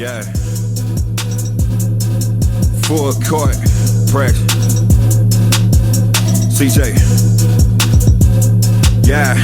Yeah. Full court press. CJ. Yeah,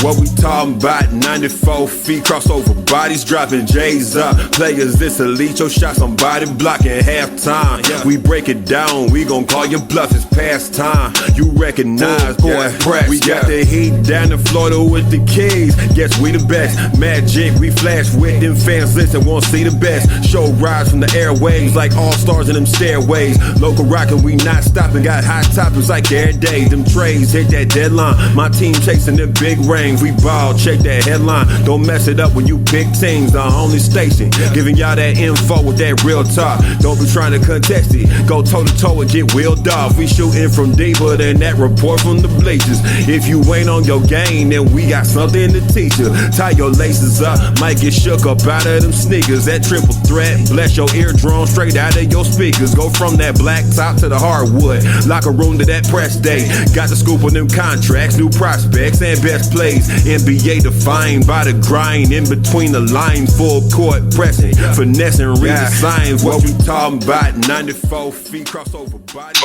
what we talking about? 94 feet, crossover bodies, dropping J's up. Players this elite, your shots on body blocking halftime. We break it down, we gon' call your bluff, it's past time. You recognize, boy, press. We got the heat down in Florida with the keys. Guess we the best. Magic, we flash with them fans, listen, won't see the best. Show rise from the airwaves like all stars in them stairways. Local rockin', we not stopping, got hot topics like every day. Them trades hit that deadline, my team chasing the big range, we ball, check that headline. Don't mess it up when you pick teams, the only station giving y'all that info with that real talk. Don't be trying to contest it, go toe to toe and get wheeled off. We shooting from deeper than that report from the bleachers. If you ain't on your game, then we got something to teach you. Tie your laces up, might get shook up out of them sneakers. That triple threat, bless your eardrum straight out of your speakers. Go from that black top to the hardwood, locker room to that press day. Got the scoop on them contracts, new prospects and best plays. NBA defined by the grind, in between the lines, full court pressing, finessing, reading signs. What we talking about? 94 feet, crossover body.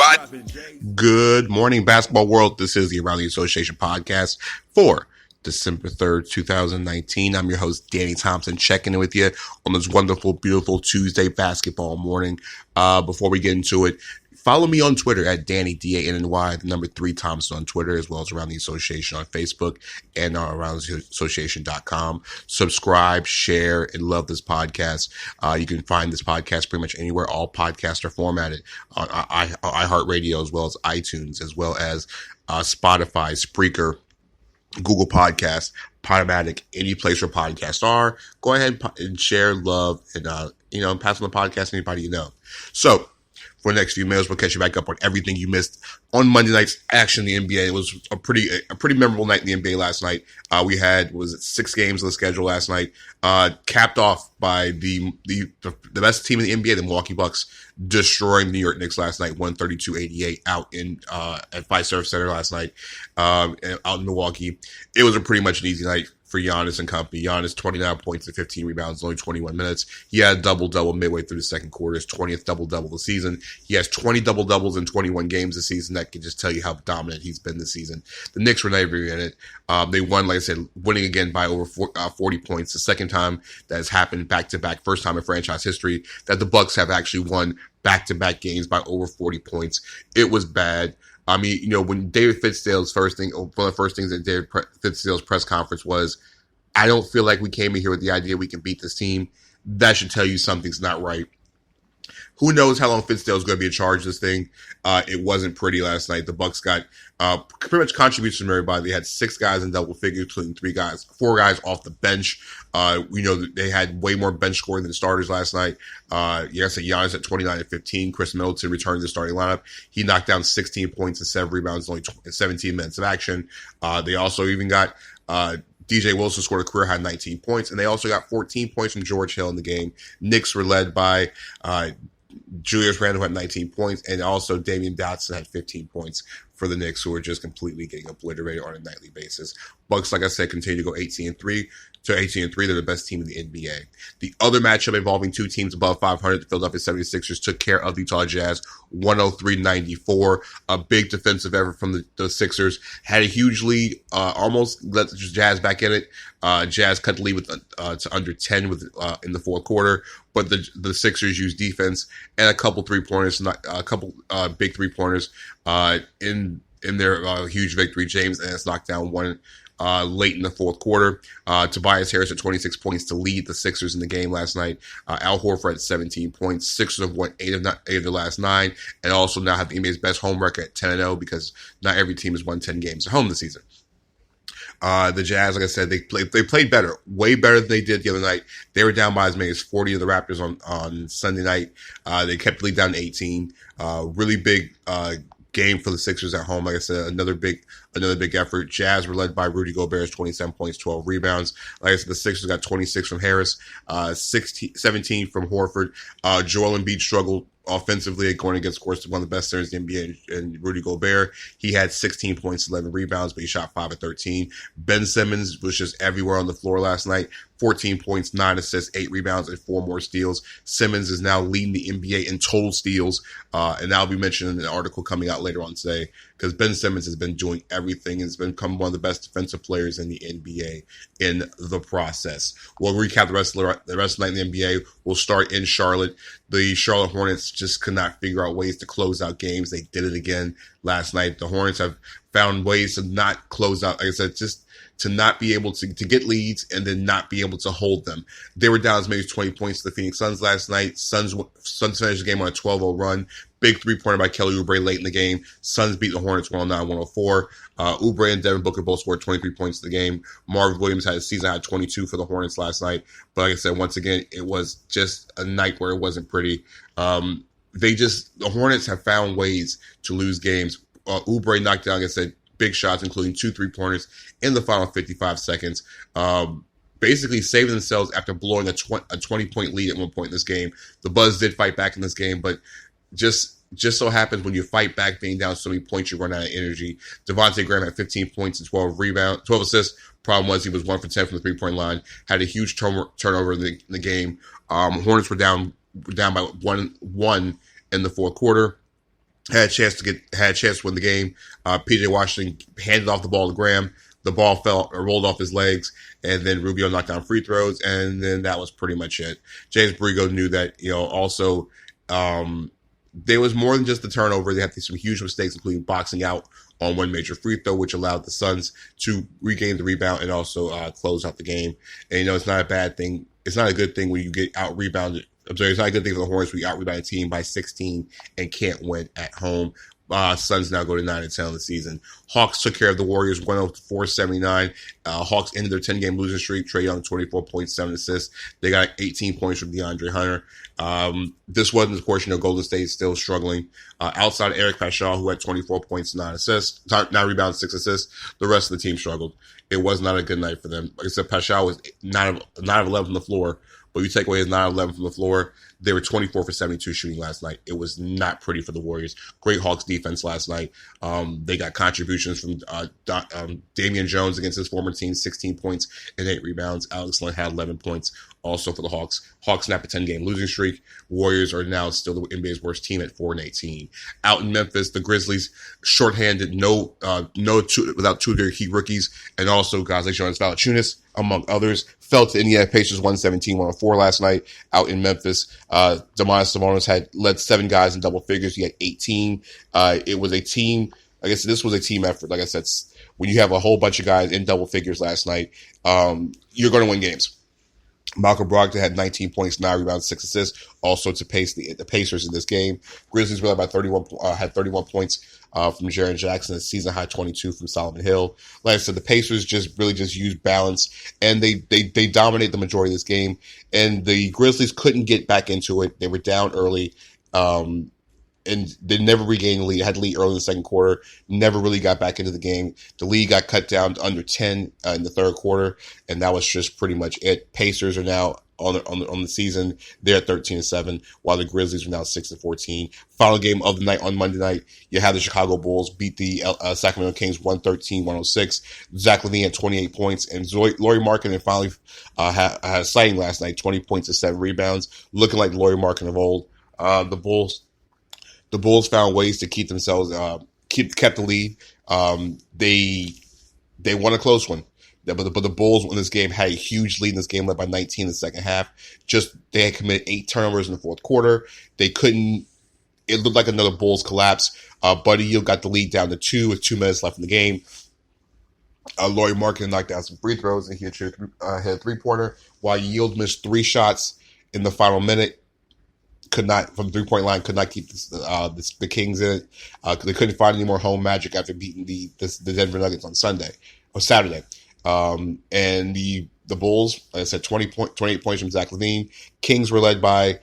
Good morning, basketball world. This is the Around the Association podcast for December 3rd, 2019. I'm your host, Danny Thompson, checking in with you on this wonderful, beautiful Tuesday basketball morning. Before we get into it, follow me on Twitter at Danny, D-A-N-N-Y, the number 3 Thompson on Twitter, as well as Around the Association on Facebook and AroundTheAssociation.com. Subscribe, share, and love this podcast. You can find this podcast pretty much anywhere. All podcasts are formatted on iHeartRadio, as well as iTunes, as well as Spotify, Spreaker, Google Podcasts, Podomatic, any place where podcasts are. Go ahead and share, love, and pass on the podcast to anybody you know. So, for the next few minutes, we'll catch you back up on everything you missed on Monday night's action in the NBA. It was a pretty memorable night in the NBA last night. We had 6 games on the schedule last night, capped off by the best team in the NBA, the Milwaukee Bucks, destroying the New York Knicks last night, 132-88 out at Fiserv Center last night, out in Milwaukee. It was pretty much an easy night for Giannis and company. Giannis, 29 points and 15 rebounds, only 21 minutes. He had a double-double midway through the second quarter, his 20th double-double of the season. He has 20 double-doubles in 21 games this season. That can just tell you how dominant he's been this season. The Knicks were never in it. They won, like I said, winning again by over 40 points. The second time that has happened back-to-back, first time in franchise history that the Bucks have actually won back-to-back games by over 40 points. It was bad. I mean, when David Fizdale's one of the first things that David Fizdale's press conference was, I don't feel like we came in here with the idea we can beat this team. That should tell you something's not right. Who knows how long Fizdale's going to be in charge of this thing. It wasn't pretty last night. The Bucks got pretty much contributions from everybody. They had 6 guys in double figures, including 4 guys off the bench. We know that they had way more bench scoring than starters last night. Giannis at 29 and 15. Chris Middleton returned to the starting lineup. He knocked down 16 points and 7 rebounds, only 17 minutes of action. They also even got DJ Wilson scored a career-high 19 points, and they also got 14 points from George Hill in the game. Knicks were led by Julius Randle had 19 points, and also Damian Dotson had 15 points for the Knicks, who are just completely getting obliterated on a nightly basis. Bucks, like I said, continue to go 18-3. To 18-3, they're the best team in the NBA. The other matchup involving 2 teams above 500, the Philadelphia 76ers took care of the Utah Jazz 103-94. A big defensive effort from the Sixers. Had a huge lead, almost let the Jazz back in it. Jazz cut the lead to under 10 in the fourth quarter, but the Sixers used defense and a couple big 3-pointers in their huge victory. James Ennis knocked down one late in the fourth quarter. Tobias Harris at 26 points to lead the Sixers in the game last night. Al Horford at 17 points. Sixers have won 8 of their last 9, and also now have the NBA's best home record at 10-0 because not every team has won 10 games at home this season. The Jazz, like I said, they played better, way better than they did the other night. They were down by as many as 40 of the Raptors on Sunday night. They kept the lead down to 18. Really big game for the Sixers at home. Like I said, another big effort. Jazz were led by Rudy Gobert's 27 points, 12 rebounds. Like I said, the Sixers got 26 from Harris, 17 from Horford. Joel Embiid struggled offensively, going against, of course, one of the best centers in the NBA, and Rudy Gobert. He had 16 points, 11 rebounds, but he shot 5 of 13. Ben Simmons was just everywhere on the floor last night. 14 points, 9 assists, 8 rebounds, and 4 more steals. Simmons is now leading the NBA in total steals, and that'll be mentioned in an article coming out later on today, because Ben Simmons has been doing everything and has become one of the best defensive players in the NBA in the process. We'll recap the rest of the night in the NBA. We'll start in Charlotte. The Charlotte Hornets just could not figure out ways to close out games. They did it again last night. The Hornets have found ways to not close out, like I said, just to not be able to get leads and then not be able to hold them. They were down as many as 20 points to the Phoenix Suns last night. Suns finished the game on a 12-0 run. Big three-pointer by Kelly Oubre late in the game. Suns beat the Hornets 109-104. Oubre and Devin Booker both scored 23 points in the game. Marvin Williams had a season-high 22 for the Hornets last night. But like I said, once again, it was just a night where it wasn't pretty. The Hornets have found ways to lose games. Oubre knocked down, like I said, big shots, including 2 3-pointers in the final 55 seconds. Basically saving themselves after blowing a 20-point lead at one point in this game. The Buzz did fight back in this game, but just so happens when you fight back being down so many points, you run out of energy. Devontae Graham had 15 points and 12 assists. Problem was he was 1 for 10 from the 3-point line. Had a huge turnover in the game. Hornets were down by one in the fourth quarter. Had a chance to win the game. PJ Washington handed off the ball to Graham. The ball rolled off his legs, and then Rubio knocked down free throws, and then that was pretty much it. James Borrego knew that, also, there was more than just the turnover. They had some huge mistakes, including boxing out on one major free throw, which allowed the Suns to regain the rebound and also close out the game. And, it's not a bad thing. It's not a good thing when you get out-rebounded. I'm sorry, it's not a good thing for the Hornets when you out-rebound a team by 16 and can't win at home. Suns now go to 9-10 on the season. Hawks took care of the Warriors 104-79. Hawks ended their 10-game losing streak. Trae Young, 24 points, 7 assists. They got 18 points from DeAndre Hunter. This wasn't, of course, Golden State still struggling. Outside Eric Pascal, who had 24 points, 9 rebounds, 6 assists. The rest of the team struggled. It was not a good night for them. Like I said, Pascal was 9 of 11 from the floor. But you take away his 9-11 from the floor, they were 24 for 72 shooting last night. It was not pretty for the Warriors. Great Hawks defense last night. They got contributions from Damian Jones against his former team, 16 points and 8 rebounds. Alex Len had 11 points also for the Hawks. Hawks snap a 10-game losing streak. Warriors are now still the NBA's worst team at 4-18. Out in Memphis, the Grizzlies shorthanded, without 2 of their key rookies, and also guys like Jonas Valanciunas, among others, fell to Indiana Pacers 117-104 last night out in Memphis. Domantas Sabonis had led 7 guys in double figures. He had 18. It was a team. I guess this was a team effort. Like I said, when you have a whole bunch of guys in double figures last night, you're going to win games. Malcolm Brogdon had 19 points, 9 rebounds, 6 assists, also to pace the Pacers in this game. Grizzlies were led by 31 points from Jaren Jackson, a season-high 22 from Solomon Hill. Like I said, the Pacers just used balance, and they dominate the majority of this game. And the Grizzlies couldn't get back into it. They were down early, and they never regained the lead. Had the lead early in the second quarter, never really got back into the game. The lead got cut down to under 10 in the third quarter, and that was just pretty much it. Pacers are now on the season. They're at 13-7, while the Grizzlies are now 6-14. Final game of the night on Monday night, you have the Chicago Bulls beat the Sacramento Kings 113-106. Zach LaVine had 28 points, and Lauri Markkanen finally had a sighting last night, 20 points and 7 rebounds, looking like the Lauri Markkanen of old. The Bulls found ways to keep themselves kept the lead. They won a close one. But the Bulls in this game had a huge lead in this game, led by 19 in the second half. They had committed 8 turnovers in the fourth quarter. It looked like another Bulls collapse. Buddy Hield got the lead down to 2 with 2 minutes left in the game. Lauri Markkanen knocked down some free throws, and he hit a 3-pointer, while Yield missed 3 shots in the final minute. From the 3-point line, could not keep the Kings in it. They couldn't find any more home magic after beating the Denver Nuggets on Saturday. And the Bulls, like I said, 28 points from Zach LaVine. Kings were led by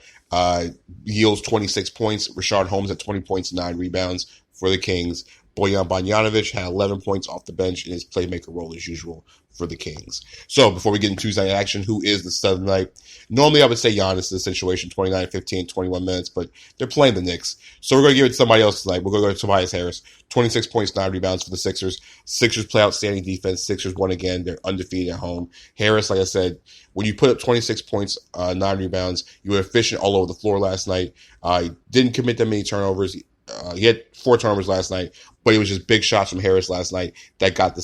Yield's 26 points. Rashard Holmes at 20 points and 9 rebounds for the Kings. Bojan Bogdanovic had 11 points off the bench in his playmaker role as usual for the Kings. So before we get into Tuesday night action, who is the Southern night? Normally I would say Giannis in this situation, 29, 15, 21 minutes, but they're playing the Knicks. So we're going to give it to somebody else tonight. We're going to go to Tobias Harris. 26 points, 9 rebounds for the Sixers. Sixers play outstanding defense. Sixers won again. They're undefeated at home. Harris, like I said, when you put up 26 points, 9 rebounds, you were efficient all over the floor last night. He didn't commit that many turnovers. He had 4 turnovers last night, but it was just big shots from Harris led the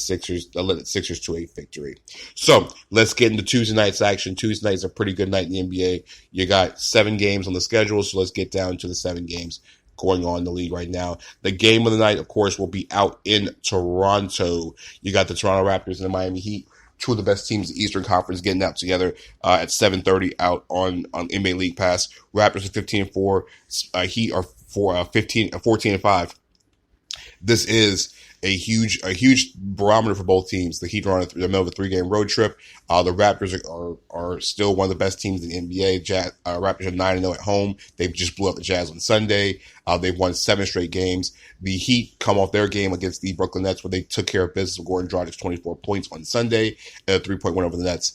Sixers to a victory. So let's get into Tuesday night's action. Tuesday night is a pretty good night in the NBA. You got 7 games on the schedule, so let's get down to the 7 games going on in the league right now. The game of the night, of course, will be out in Toronto. You got the Toronto Raptors and the Miami Heat, 2 of the best teams in the Eastern Conference, getting out together at 7:30 out on NBA League Pass. Raptors are 15-4. Heat are 14-5. This is a huge barometer for both teams. The Heat are in the middle of a 3-game road trip. The Raptors are still one of the best teams in the NBA. Raptors are 9-0 at home. They just blew up the Jazz on Sunday. They've won 7 straight games. The Heat come off their game against the Brooklyn Nets where they took care of business with Gordon Dragic's 24 points on Sunday and a 3-point win over the Nets.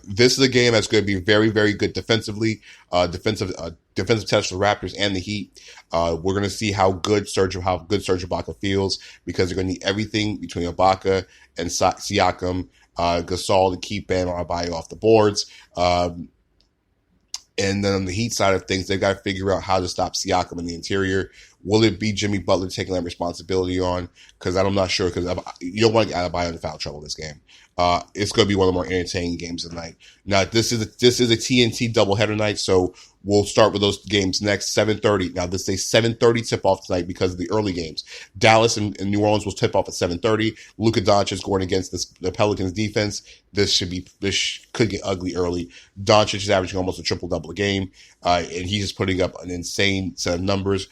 This is a game that's going to be very, very good defensively. Defensive test for the Raptors and the Heat. We're going to see how good Serge Ibaka feels because they're going to need everything between Ibaka and Siakam, Gasol to keep Bam Adebayo off the boards. And then on the Heat side of things, they've got to figure out how to stop Siakam in the interior. Will it be Jimmy Butler taking that responsibility on? Because I'm not sure, because you don't want to get Adebayo into foul trouble this game. It's going to be one of the more entertaining games of the night. Now, this is a TNT doubleheader night, so we'll start with those games next, 7:30. Now, this is a 7:30 tip-off tonight because of the early games. Dallas and New Orleans will tip off at 7:30. Luka Doncic is going against the Pelicans defense. This could get ugly early. Doncic is averaging almost a triple-double a game, and he's just putting up an insane set of numbers.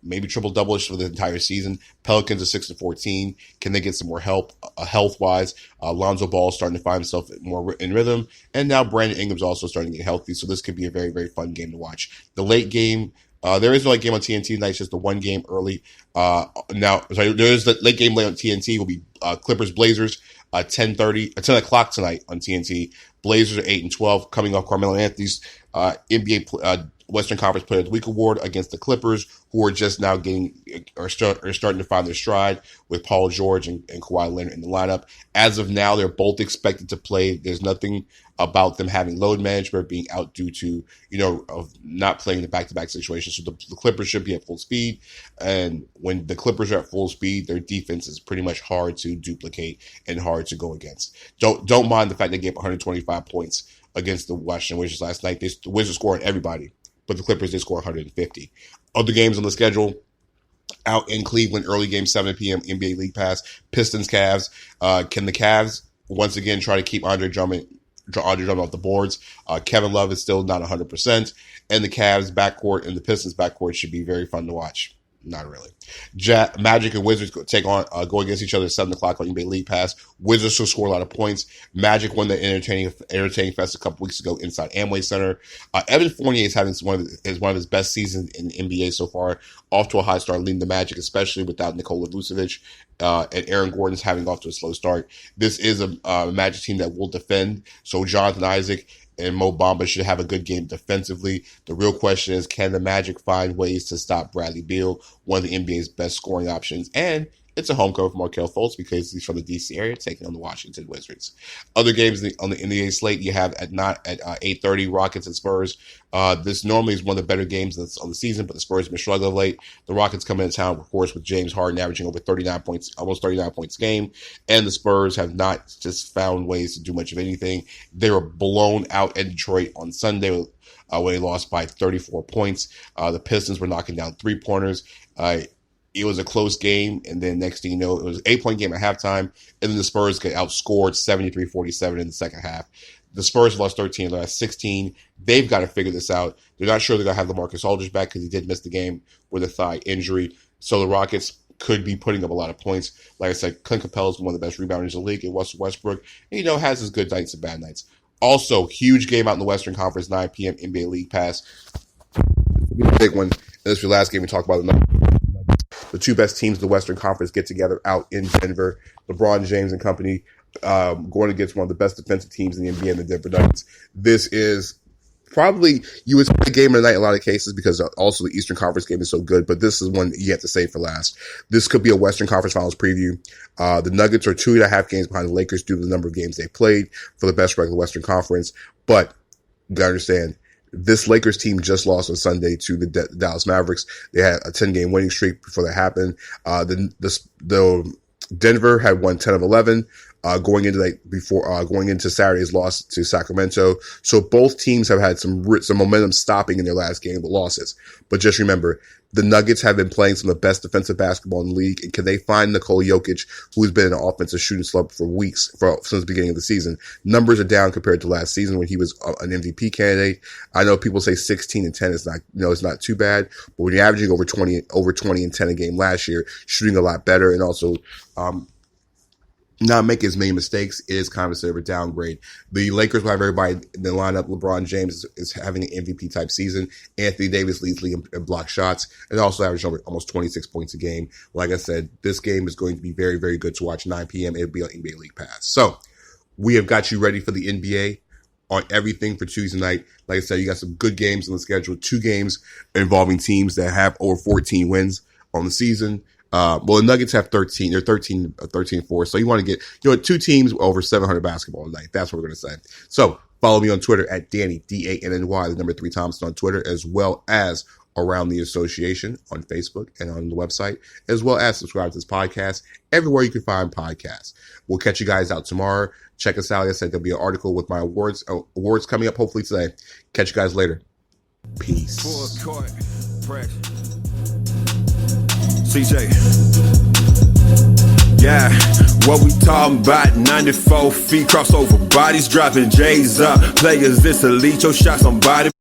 Maybe triple-double-ish for the entire season. Pelicans are 6-14. Can they get some more help health-wise? Lonzo Ball is starting to find himself more in rhythm. And now Brandon Ingram's also starting to get healthy. So this could be a very, very fun game to watch. The late game, there is no late game on TNT tonight. It's just the one game early. There is the late game late on TNT. Will be Clippers-Blazers, 10 o'clock tonight on TNT. Blazers are 8-12, coming off Carmelo Anthony's NBA Western Conference Player of the Week award against the Clippers, who are just now starting to find their stride with Paul George and Kawhi Leonard in the lineup. As of now, they're both expected to play. There's nothing about them having load management, being out due to, of not playing the back-to-back situation. So the Clippers should be at full speed. And when the Clippers are at full speed, their defense is pretty much hard to duplicate and hard to go against. Don't mind the fact they gave 125 points against the Washington Wizards last night. The Wizards scored everybody, but the Clippers did score 150. Other games on the schedule, out in Cleveland, early game, 7 p.m. NBA League Pass, Pistons, Cavs. Can the Cavs once again try to keep Andre Drummond off the boards? Kevin Love is still not 100%, and the Cavs backcourt and the Pistons backcourt should be very fun to watch. Not really. Magic and Wizards go against each other at 7 o'clock on NBA League Pass. Wizards will score a lot of points. Magic won the entertaining fest a couple weeks ago inside Amway Center. Evan Fournier is having one of his best seasons in the NBA so far. Off to a high start, leading the Magic, especially without Nikola Vucevic. And Aaron Gordon's having off to a slow start. This is a Magic team that will defend. So Jonathan Isaac and Mo Bamba should have a good game defensively. The real question is, can the Magic find ways to stop Bradley Beal, one of the NBA's best scoring options? And it's a home court for Markelle Fultz because he's from the D.C. area, taking on the Washington Wizards. Other games on the NBA slate you have at 8:30, Rockets and Spurs. This normally is one of the better games on the season, but the Spurs have been struggling of late. The Rockets come into town, of course, with James Harden averaging over 39 points, almost 39 points a game, and the Spurs have not just found ways to do much of anything. They were blown out in Detroit on Sunday when they lost by 34 points. The Pistons were knocking down three-pointers. It was a close game, and then next thing you know, it was an 8-point game at halftime, and then the Spurs get outscored 73-47 in the second half. The Spurs lost 13 of the last 16. They've got to figure this out. They're not sure they're going to have LaMarcus Aldridge back because he did miss the game with a thigh injury. So the Rockets could be putting up a lot of points. Like I said, Clint Capella is one of the best rebounders in the league, and Russell Westbrook, has his good nights and bad nights. Also, huge game out in the Western Conference, 9 p.m. NBA League Pass. Big one. And this is your last game we talk about. the two best teams in the Western Conference get together out in Denver. LeBron James and company going against one of the best defensive teams in the NBA, the Denver Nuggets. This is probably, you would say, the game of the night in a lot of cases because also the Eastern Conference game is so good, but this is one you have to save for last. This could be a Western Conference Finals preview. The Nuggets are 2.5 games behind the Lakers due to the number of games they played for the best record in the Western Conference, but you gotta understand, this Lakers team just lost on Sunday to the Dallas Mavericks. They had a 10-game winning streak before that happened. The Denver had won 10 of 11. Going into Saturday's loss to Sacramento. So both teams have had some momentum stopping in their last game, the losses. But just remember, the Nuggets have been playing some of the best defensive basketball in the league. And can they find Nikola Jokic, who's been in an offensive shooting slump for weeks, since the beginning of the season? Numbers are down compared to last season when he was an MVP candidate. I know people say 16 and 10 is not, it's not too bad. But when you're averaging over 20 and 10 a game last year, shooting a lot better, and also, not making as many mistakes is kind of a downgrade. The Lakers will have everybody in the lineup. LeBron James is having an MVP type season. Anthony Davis leads league in block shots and also averaging almost 26 points a game. Like I said, this game is going to be very, very good to watch. 9 p.m. It'll be on NBA League Pass. So we have got you ready for the NBA on everything for Tuesday night. Like I said, you got some good games on the schedule. 2 games involving teams that have over 14 wins on the season. The Nuggets have 13. They're 13-4. So you want to get, 2 teams over 700 basketball tonight. That's what we're going to say. So follow me on Twitter at Danny, DANNY, the number 3 Thompson on Twitter, as well as Around the Association on Facebook and on the website, as well as subscribe to this podcast everywhere you can find podcasts. We'll catch you guys out tomorrow. Check us out. Like I said, there'll be an article with my awards coming up hopefully today. Catch you guys later. Peace. Full court pressure. CJ. Yeah, what we talking about? 94 feet, crossover bodies, dropping J's up. Players, this elite, your shots on body.